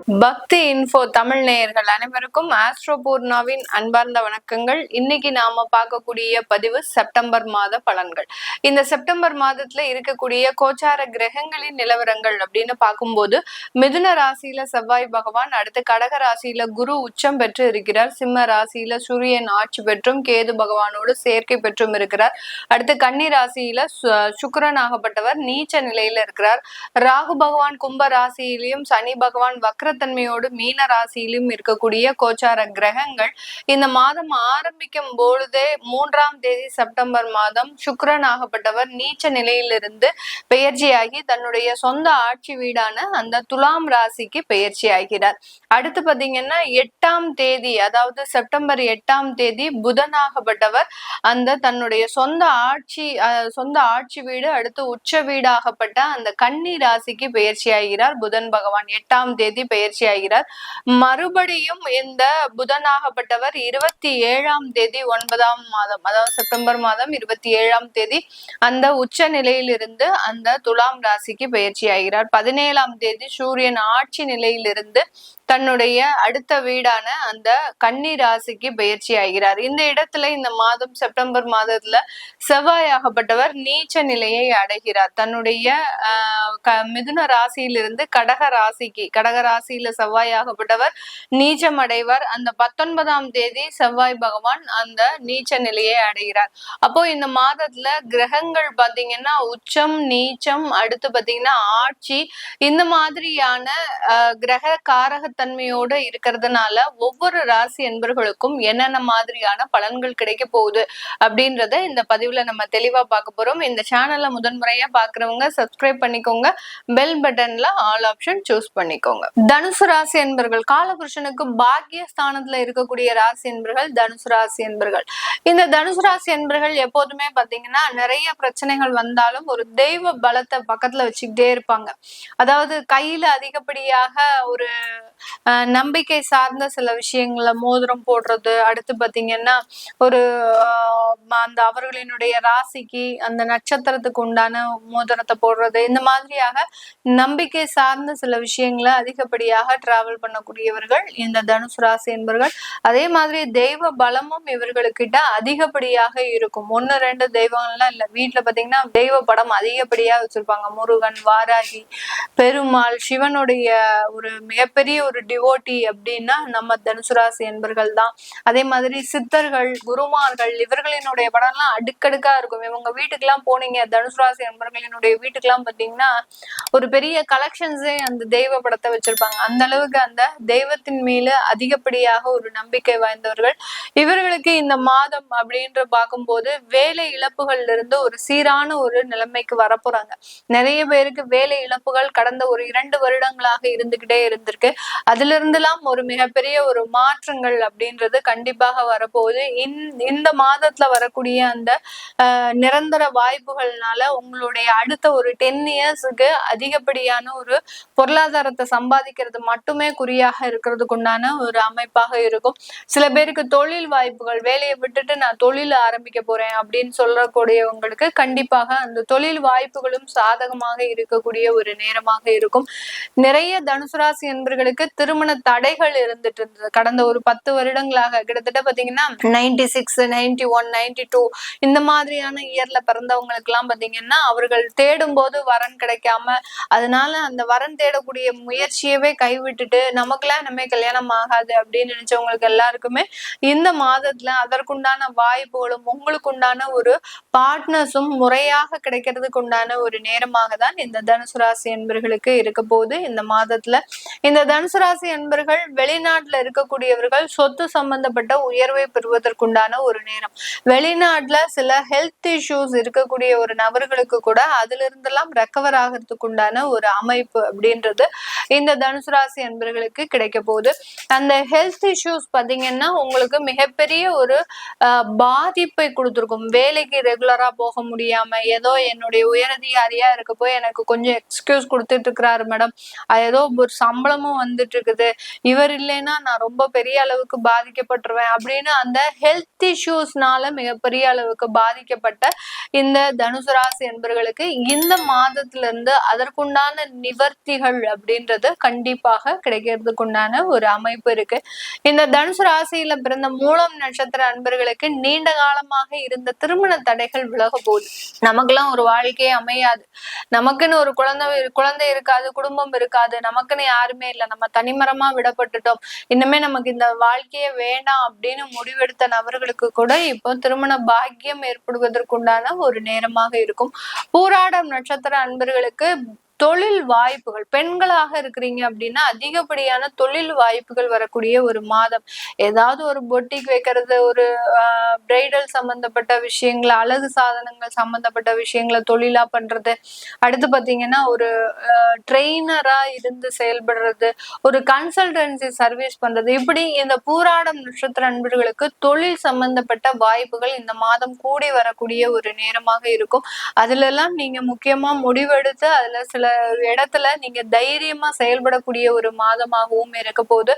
பக்தி இன்ஃபோ தமிழ் நேயர்கள் அனைவருக்கும் ஆஸ்ட்ரோ பூர்ணாவின் அன்பார்ந்த வணக்கங்கள். இன்னைக்கு நாம பார்க்கக்கூடிய பதிவு செப்டம்பர் மாத பலன்கள். இந்த செப்டம்பர் மாதத்துல இருக்கக்கூடிய கோச்சார கிரகங்களின் நிலவரங்கள் அப்படின்னு பார்க்கும்போது மிதுன ராசியில செவ்வாய் பகவான், அடுத்து கடக ராசியில குரு உச்சம் பெற்று இருக்கிறார். சிம்ம ராசியில சூரியன் ஆட்சி பெற்றும் கேது பகவானோடு சேர்க்கை பெற்றும் இருக்கிறார். அடுத்து கன்னி ராசியில சுக்கிரன் ஆகப்பட்டவர் நீச்ச நிலையில இருக்கிறார். ராகு பகவான் கும்ப ராசியிலையும் சனி பகவான் வக்ரத்தன்மையோடு மீன ராசியிலும் இருக்கக்கூடிய கோச்சார கிரகங்கள் இந்த மாதம் ஆரம்பிக்கும் பொழுதே 3ஆம் தேதி செப்டம்பர் மாதம் சுக்கிரன் ஆகப்பட்டவர் நீச்ச நிலையிலிருந்து பெயர்ச்சியாகி தன்னுடைய சொந்த ஆட்சி வீடான அந்த துலாம் ராசிக்கு பெயர்ச்சி ஆகிறார். அடுத்து பாத்தீங்கன்னா 8ஆம் தேதி, அதாவது செப்டம்பர் 8ஆம் தேதி புதனாகப்பட்டவர் அந்த தன்னுடைய சொந்த ஆட்சி வீடு அடுத்து உச்ச வீடாகப்பட்ட அந்த கன்னி ராசிக்கு பெயர்ச்சி ஆகிறார். புதன் பகவான் 8ஆம் தேதி பெயர்ச்சி ஆகிறார். மறுபடியும் இந்த புதனாகப்பட்டவர் 27ஆம் தேதி 9ஆம் மாதம், அதாவது செப்டம்பர் மாதம் 27ஆம் தேதி அந்த உச்ச நிலையிலிருந்து அந்த துலாம் ராசிக்கு பெயர்ச்சி ஆகிறார். 17ஆம் தேதி சூரியன் ஆட்சி நிலையிலிருந்து தன்னுடைய அடுத்த வீடான அந்த கன்னி ராசிக்கு பயிற்சி ஆகிறார். இந்த இடத்துல இந்த மாதம் செப்டம்பர் மாதத்துல செவ்வாயாகப்பட்டவர் நீச்ச நிலையை அடைகிறார். தன்னுடைய மிதுன ராசியிலிருந்து கடக ராசியில செவ்வாயாகப்பட்டவர் நீச்சம் அடைவார். அந்த 19ஆம் தேதி செவ்வாய் பகவான் அந்த நீச்ச நிலையை அடைகிறார். அப்போ இந்த மாதத்துல கிரகங்கள் பாத்தீங்கன்னா உச்சம், நீச்சம், அடுத்து பாத்தீங்கன்னா ஆட்சி, இந்த மாதிரியான கிரக காரகத்தன்மையோட இருக்கிறதுனால ஒவ்வொரு ராசி என்பர்களுக்கும் என்னென்ன மாதிரியான பலன்கள் கிடைக்க போகுது அப்படின்றத இந்த பதிவுல நம்ம தெளிவா பார்க்க போறோம். இந்த சேனல்ல முதன்முறையா பாக்குறவங்க சப்ஸ்கிரைப் பண்ணிக்கோங்க, பெல் பட்டன்ல ஆல் ஆப்ஷன் சூஸ் பண்ணிக்கோங்க. தனுசு ராசி என்பர்கள், காலபுருஷனுக்கு பாக்கிய ஸ்தானத்துல இருக்கக்கூடிய ராசி என்பர்கள் தனுசு ராசி என்பர்கள். இந்த தனுசு ராசி என்பர்கள் எப்போதுமே பாத்தீங்கன்னா நிறைய பிரச்சனைகள் வந்தாலும் ஒரு தெய்வ பலத்தை பக்கத்துல வச்சுக்கிட்டே இருப்பாங்க. அதாவது கையில அதிகப்படியாக ஒரு நம்பிக்கை சார்ந்த சில விஷயங்கள மோதிரம் போடுறது, அடுத்து பாத்தீங்கன்னா ஒரு அந்த அவர்களினுடைய ராசிக்கு அந்த நட்சத்திரத்துக்கு உண்டான மோதிரத்தை போடுறது, இந்த மாதிரியாக நம்பிக்கை சார்ந்த சில விஷயங்களை அதிகப்படியாக டிராவல் பண்ணக்கூடியவர்கள் இந்த தனுசு ராசி என்பவர்கள். அதே மாதிரி தெய்வ பலமும் இவர்களுக்கிட்ட அதிகப்படியாக இருக்கும். 1-2 தெய்வங்கள்லாம் இல்ல, வீட்டுல பாத்தீங்கன்னா தெய்வ படம் அதிகப்படியா வச்சிருப்பாங்க. முருகன், வாராகி, பெருமாள், சிவனுடைய ஒரு மிகப்பெரிய ஒரு டிவோட்டி அப்படின்னா நம்ம தனுசு ராசி என்பர்கள் தான். அதே மாதிரி சித்தர்கள், குருமார்கள், இவர்களினுடைய படம் எல்லாம் அடுக்கடுக்கா இருக்கும். இவங்க வீட்டுக்கு எல்லாம் போனீங்க, தனுசு ராசி என்பர்களினுடைய வீட்டுக்கு எல்லாம் பாத்தீங்கன்னா ஒரு பெரிய கலெக்ஷன்ஸே அந்த தெய்வ படத்தை வச்சிருப்பாங்க. அந்த அளவுக்கு அந்த தெய்வத்தின் மீது அதிகப்படியாக ஒரு நம்பிக்கை வாய்ந்தவர்கள். இவர்களுக்கு இந்த மாதம் அப்படின்ற பார்க்கும்போது வேலை இழப்புகள்ல இருந்து ஒரு சீரான ஒரு நிலைமைக்கு வரப்போறாங்க. நிறைய பேருக்கு வேலை இழப்புகள் கடந்த ஒரு 2 வருடங்களாக இருந்துகிட்டே இருந்திருக்கு. அதுல இருந்தெல்லாம் ஒரு மிகப்பெரிய ஒரு மாற்றங்கள் அப்படின்றது கண்டிப்பாக வரப்போகுது. இந்த மாதத்துல வரக்கூடிய அந்த நிரந்தர வாய்ப்புகள்னால உங்களுடைய அடுத்த ஒரு 10 இயர்ஸுக்கு அதிகப்படியான ஒரு பொருளாதாரத்தை சம்பாதிக்கிறது மட்டுமே குறியாக இருக்கிறதுக்கு உண்டான ஒரு அமைப்பாக இருக்கும். சில பேருக்கு தொழில் வாய்ப்புகள், வேலையை விட்டுட்டு நான் தொழில் ஆரம்பிக்க போறேன் அப்படின்னு சொல்லக்கூடியவங்களுக்கு கண்டிப்பாக அந்த தொழில் வாய்ப்புகளும் சாதகமாக இருக்கக்கூடிய ஒரு நேரமாக இருக்கும். நிறைய தனுசு ராசி என்பர்களுக்கு திருமண தடைகள் இருந்துட்டு இருந்தது கடந்த ஒரு 10 வருடங்களாக. கிட்டத்தட்ட பாத்தீங்கன்னா 96, 91, 92 இந்த மாதிரியான இயர்ல பிறந்தவங்களுக்கு எல்லாம் பாத்தீங்கன்னா அவர்கள் தேடும் போது வரன் கிடைக்காம, அதனால அந்த வரன் தேடக்கூடிய முயற்சியவே கைவிட்டுட்டு நமக்கெல்லாம் நம்ம கல்யாணம் ஆகாது அப்படின்னு நினைச்சவங்களுக்கு எல்லாருக்குமே இந்த மாதத்துல அதற்குண்டான வாய்ப்புகளும் உங்களுக்கு உண்டான ஒரு பார்ட்னர்ஸும் முறையாக கிடைக்கிறதுக்கு உண்டான ஒரு நேரமாக தான் இந்த தனுசு ராசி என்பர்களுக்கு இருக்க போகுது. இந்த மாதத்துல இந்த தனுசு ராசி என்பர்கள் வெளிநாட்டுல இருக்கக்கூடியவர்கள் சொத்து சம்பந்தப்பட்ட உயர்வை பெறுவதற்குண்டான ஒரு நேரம். வெளிநாட்டுல சில ஹெல்த் இஷ்யூஸ் இருக்கக்கூடிய ஒரு நபர்களுக்கு கூட அதுல இருந்தெல்லாம் ரெக்கவர் ஆகிறதுக்கு உண்டான ஒரு அமைப்பு அப்படின்றது இந்த தனுசு ராசி என்பர்களுக்கு கிடைக்க போகுது. அந்த ஹெல்த் இஷ்யூஸ் பாத்தீங்கன்னா உங்களுக்கு மிகப்பெரிய ஒரு பாதிப்பை கொடுத்துருக்கும். வேலைக்கு ரெகுலரா போக முடியாம, ஏதோ என்னுடைய உயரதிகாரியா இருக்க போய் எனக்கு கொஞ்சம் எக்ஸ்கியூஸ் கொடுத்துட்டு இருக்கிறாரு மேடம், ஏதோ ஒரு சம்பளமும் வந்துட்டு போயிட்டு இருக்குது, இவர் இல்லைன்னா நான் ரொம்ப பெரிய அளவுக்கு பாதிக்கப்பட்டுருவேன் அப்படின்னு அந்த ஹெல்த் இஷ்யூஸ்னால மிகப்பெரிய அளவுக்கு பாதிக்கப்பட்ட இந்த தனுசு ராசி என்பர்களுக்கு இந்த மாதத்துல இருந்து அதற்குண்டான நிவர்த்திகள் அப்படின்றது கண்டிப்பாக கிடைக்கிறதுக்கு உண்டான ஒரு அமைப்பு இருக்கு. இந்த தனுசு ராசியில பிறந்த மூலம் நட்சத்திர அன்பர்களுக்கு நீண்ட காலமாக இருந்த திருமண தடைகள் விலக போகுது. நமக்கெல்லாம் ஒரு வாழ்க்கையே அமையாது, நமக்குன்னு ஒரு குழந்தை இருக்காது, குடும்பம் இருக்காது, நமக்குன்னு யாருமே இல்லை, நம்ம தனிமரமா விடப்பட்டுட்டோம், இன்னுமே நமக்கு இந்த வாழ்க்கையே வேண்டாம் அப்படின்னு முடிவெடுத்த நபர்களுக்கு கூட இப்போ திருமண பாக்கியம் ஏற்படுவதற்குண்டான ஒரு நேரமாக இருக்கும். பூராடம் நட்சத்திர அன்பர்களுக்கு தொழில் வாய்ப்புகள், பெண்களாக இருக்கிறீங்க அப்படின்னா அதிகப்படியான தொழில் வாய்ப்புகள் வரக்கூடிய ஒரு மாதம். ஏதாவது ஒரு பொட்டிக் வைக்கிறது, ஒரு பிரைடல் சம்பந்தப்பட்ட விஷயங்கள், அழகு சாதனங்கள் சம்பந்தப்பட்ட விஷயங்களை தொழிலா பண்றது, அடுத்து பாத்தீங்கன்னா ஒரு ட்ரெயினரா இருந்து செயல்படுறது, ஒரு கன்சல்டன்சி சர்வீஸ் பண்றது, இப்படி இந்த பூராடம் நட்சத்திர அன்பர்களுக்கு தொழில் சம்பந்தப்பட்ட வாய்ப்புகள் இந்த மாதம் கூடி வரக்கூடிய ஒரு நேரமாக இருக்கும். அதுல எல்லாம் நீங்க முக்கியமா முடிவெடுத்து அதுல சில இடத்துல நீங்க தைரியமா செயல்படக்கூடிய ஒரு மாதமாகவும் இருக்க போகுது.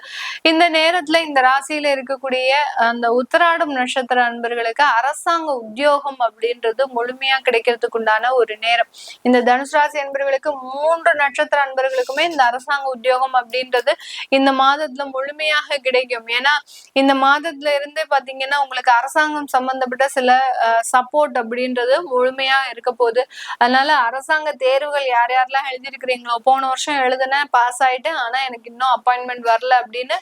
இந்த நேரத்துல இந்த ராசியில இருக்கக்கூடிய அந்த உத்திராடம் நட்சத்திர அன்பர்களுக்கு அரசாங்க உத்தியோகம் அப்படின்றது முழுமையா கிடைக்கிறதுக்கு உண்டான ஒரு நேரம். இந்த தனுசு ராசி அன்பர்களுக்கு 3 நட்சத்திர அன்பர்களுக்குமே இந்த அரசாங்க உத்தியோகம் அப்படின்றது இந்த மாதத்துல முழுமையாக கிடைக்கும். ஏன்னா இந்த மாதத்துல இருந்தே பாத்தீங்கன்னா உங்களுக்கு அரசாங்கம் சம்பந்தப்பட்ட சில சப்போர்ட் அப்படின்றது முழுமையா இருக்க போகுது. அதனால அரசாங்க தேர்வுகள் யார் யாரெல்லாம் எழுதிருக்கிறீங்களோ, போன வருஷம் எழுதுனேன், பாஸ் ஆயிட்டேன், ஆனா எனக்கு இன்னும் அப்பாயின்மெண்ட் வரல அப்படின்னு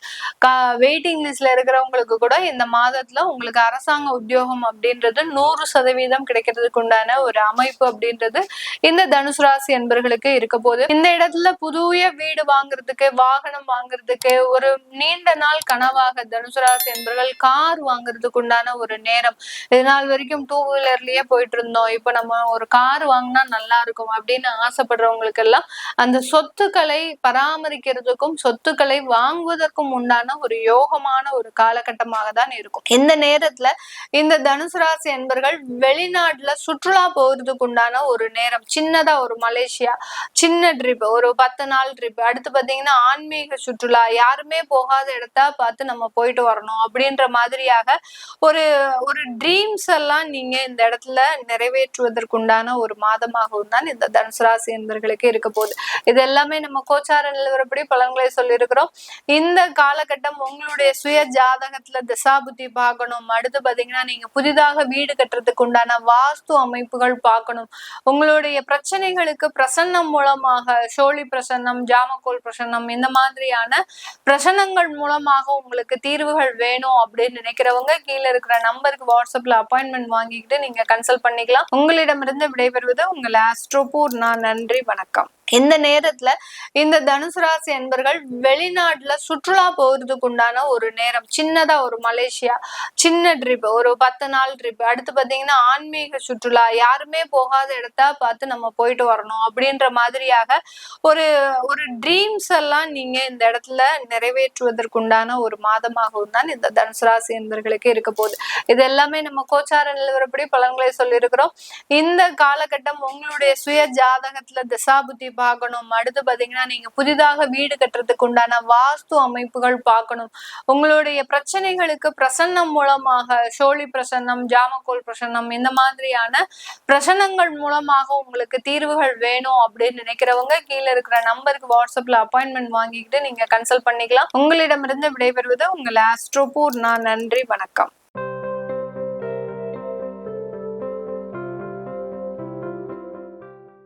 வெயிட்டிங் லிஸ்ட்ல இருக்கிறவங்களுக்கு கூட இந்த மாதத்துல உங்களுக்கு அரசாங்க உத்தியோகம் அப்படின்றது 100% கிடைக்கிறதுக்கு உண்டான ஒரு அமைப்பு அப்படின்றது இந்த தனுசு ராசி என்பர்களுக்கு இருக்க போது. இந்த இடத்துல புதிய வீடு வாங்குறதுக்கு, வாகனம் வாங்குறதுக்கு, ஒரு நீண்ட நாள் கனவாக தனுசு ராசி என்பர்கள் கார் வாங்குறதுக்கு உண்டான ஒரு நேரம். இதனால் வரைக்கும் 2 வீலர்லயே போயிட்டு இருந்தோம், இப்ப நம்ம ஒரு கார் வாங்கினா நல்லா இருக்கும் அப்படின்னு ஆசைப்படுறவங்களுக்கு எல்லாம் அந்த சொத்துக்களை பராமரிக்கிறதுக்கும் சொத்துக்களை வாங்குவதற்கும் உண்டான ஒரு யோகமான ஒரு காலகட்டமாக தான் இருக்கும். இந்த நேரத்துல இந்த தனுசு ராசி என்பர்கள் வெளிநாட்டுல சுற்றுலா போறதுக்கு உண்டான ஒரு நேரம். சின்னதா ஒரு மலேசியா சின்ன ட்ரிப், ஒரு 10 நாள் ட்ரிப், அடுத்து பாத்தீங்கன்னா ஆன்மீக சுற்றுலா, யாருமே போகாத இடத்த பார்த்து நம்ம போயிட்டு வரணும் அப்படின்ற மாதிரியாக ஒரு ஒரு ட்ரீம்ஸ் எல்லாம் நீங்க இந்த இடத்துல நிறைவேற்றுவதற்குண்டான ஒரு மாதமாகவும் தான் இந்த தனுசு ராசி என்பர்களுக்கு இருக்க போகுது. இது எல்லாமே நம்ம கோச்சார நிலவரப்படி பலன்களை சொல்லியிருக்கிறோம். இந்த காலகட்டம் உங்களுடைய சுய ஜாதகத்துல திசாபுத்தி பார்க்கணும். அடுத்து பாத்தீங்கன்னா நீங்க புதிதாக வீடு கட்டுறதுக்கு உண்டான வாஸ்து அமைப்புகள் பார்க்கணும். உங்களுடைய பிரச்சனைகளுக்கு பிரசன்னம் மூலமாக, சோழி பிரசன்னம், ஜாமக்கோல் பிரசன்னம், இந்த மாதிரியான பிரசன்னங்கள் மூலமாக உங்களுக்கு தீர்வுகள் வேணும் அப்படின்னு நினைக்கிறவங்க கீழே இருக்கிற நம்பருக்கு வாட்ஸ்அப்ல அப்பாயின்மெண்ட் வாங்கிக்கிட்டு நீங்க கன்சல்ட் பண்ணிக்கலாம். உங்களிடமிருந்து விடைபெறுவது உங்கள் ஆஸ்ட்ரோபூர்ணா. நன்றி, வணக்கம். இந்த நேரத்துல இந்த தனுசு ராசி என்பர்கள் வெளிநாட்டுல சுற்றுலா போறதுக்கு உண்டான ஒரு நேரம். சின்னதா ஒரு மலேசியா சின்ன ட்ரிப், ஒரு 10 நாள் ட்ரிப், அடுத்து பாத்தீங்கன்னா ஆன்மீக சுற்றுலா, யாருமே போகாத இடத்த பார்த்து நம்ம போயிட்டு வரணும் அப்படின்ற மாதிரியாக ஒரு ஒரு ட்ரீம்ஸ் எல்லாம் நீங்க இந்த இடத்துல நிறைவேற்றுவதற்குண்டான ஒரு மாதமாகவும் தான் இந்த தனுசு ராசி என்பர்களுக்கு இருக்க போகுது. இது எல்லாமே நம்ம கோச்சார நிலவரப்படி பலன்களை சொல்லியிருக்கிறோம். இந்த காலகட்டம் உங்களுடைய சுய ஜாதகத்துல திசாபுத்தி பார்க்கணும். அடுத்து பாத்தீங்கன்னா நீங்க புதிதாக வீடு கட்டுறதுக்கு உண்டான வாஸ்து அமைப்புகள் பார்க்கணும். உங்களுடைய பிரச்சனைகளுக்கு பிரசன்னம் மூலமாக, சோழி பிரசன்னம், ஜாமக்கோல் பிரசன்னம், இந்த மாதிரியான பிரசன்னங்கள் மூலமாக உங்களுக்கு தீர்வுகள் வேணும் அப்படின்னு நினைக்கிறவங்க கீழே இருக்கிற நம்பருக்கு வாட்ஸ்அப்ல அப்பாயின்மெண்ட் வாங்கிக்கிட்டு நீங்க கன்சல்ட் பண்ணிக்கலாம். உங்களிடமிருந்து விடைபெறுவது உங்கள் ஆஸ்ட்ரோபூர்ணா. நன்றி, வணக்கம்.